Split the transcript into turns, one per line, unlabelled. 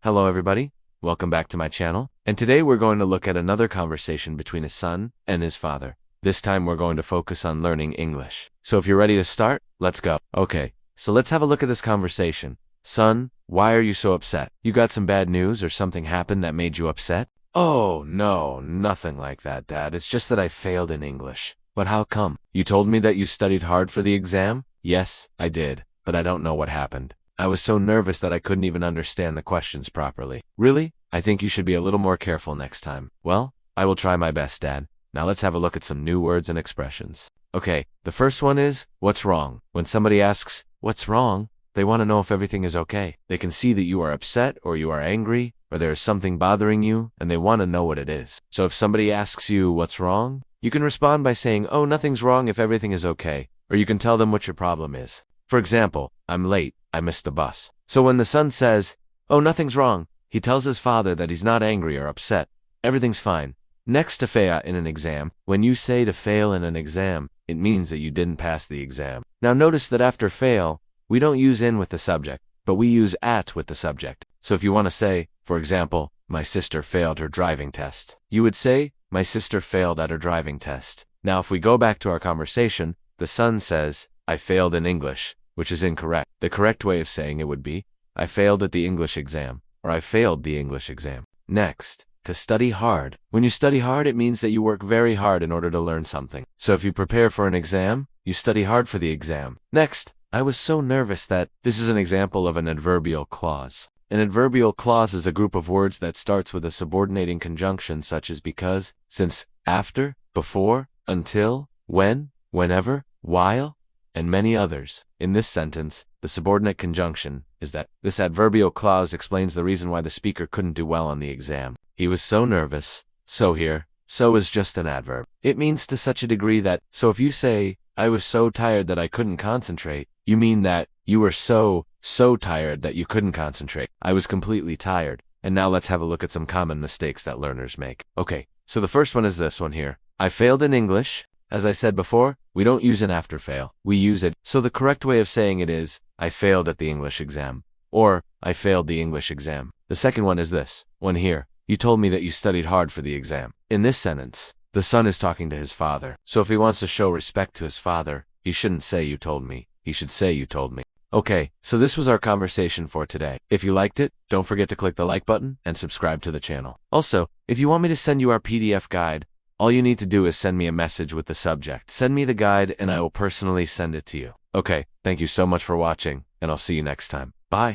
Hello everybody, welcome back to my channel, and today we're going to look at another conversation between a son and his father. This time we're going to focus on learning English. So if you're ready to start, let's go. Okay, so let's have a look at this conversation. Son, why are you so upset? You got some bad news or something happened that made you upset? Oh, no, nothing like that, Dad. It's just that I failed in English. But how come? You told me that you studied hard for the exam? Yes, I did, but I don't know what happened. I was so nervous that I couldn't even understand the questions properly. Really? I think you should be a little more careful next time. Well, I will try my best, Dad. Now let's have a look at some new words and expressions. Okay, the first one is, what's wrong? When somebody asks, what's wrong? They want to know if everything is okay. They can see that you are upset or you are angry or there is something bothering you and they want to know what it is. So if somebody asks you, what's wrong? You can respond by saying, oh, nothing's wrong if everything is okay. Or you can tell them what your problem is. For example, I'm late. I missed the bus. So when the son says, oh, nothing's wrong, he tells his father that he's not angry or upset. Everything's fine. Next to fail in an exam, when you say to fail in an exam, it means that you didn't pass the exam. Now notice that after fail, we don't use in with the subject, but we use at with the subject. So if you want to say, for example, my sister failed her driving test, you would say, my sister failed at her driving test. Now if we go back to our conversation, the son says, I failed in English, which is incorrect. The correct way of saying it would be, I failed at the English exam, or I failed the English exam. Next, to study hard. When you study hard, it means that you work very hard in order to learn something. So if you prepare for an exam, you study hard for the exam. Next, I was so nervous that this is an example of an adverbial clause. An adverbial clause is a group of words that starts with a subordinating conjunction such as because, since, after, before, until, when, whenever, while, and many others. In this sentence, the subordinate conjunction is that this adverbial clause explains the reason why the speaker couldn't do well on the exam. He was so nervous. So here, so is just an adverb. It means to such a degree that, so if you say, I was so tired that I couldn't concentrate, you mean that you were so tired that you couldn't concentrate. I was completely tired. And now let's have a look at some common mistakes that learners make. Okay, so the first one is this one here. I failed in English. As I said before, we don't use an after fail. We use it. So the correct way of saying it is, I failed at the English exam. Or, I failed the English exam. The second one is this one here. You told me that you studied hard for the exam. In this sentence, the son is talking to his father. So if he wants to show respect to his father, he shouldn't say you told me. He should say you told me. Okay, so this was our conversation for today. If you liked it, don't forget to click the like button and subscribe to the channel. Also, if you want me to send you our PDF guide, all you need to do is send me a message with the subject. Send me the guide and I will personally send it to you. Okay, thank you so much for watching, and I'll see you next time. Bye.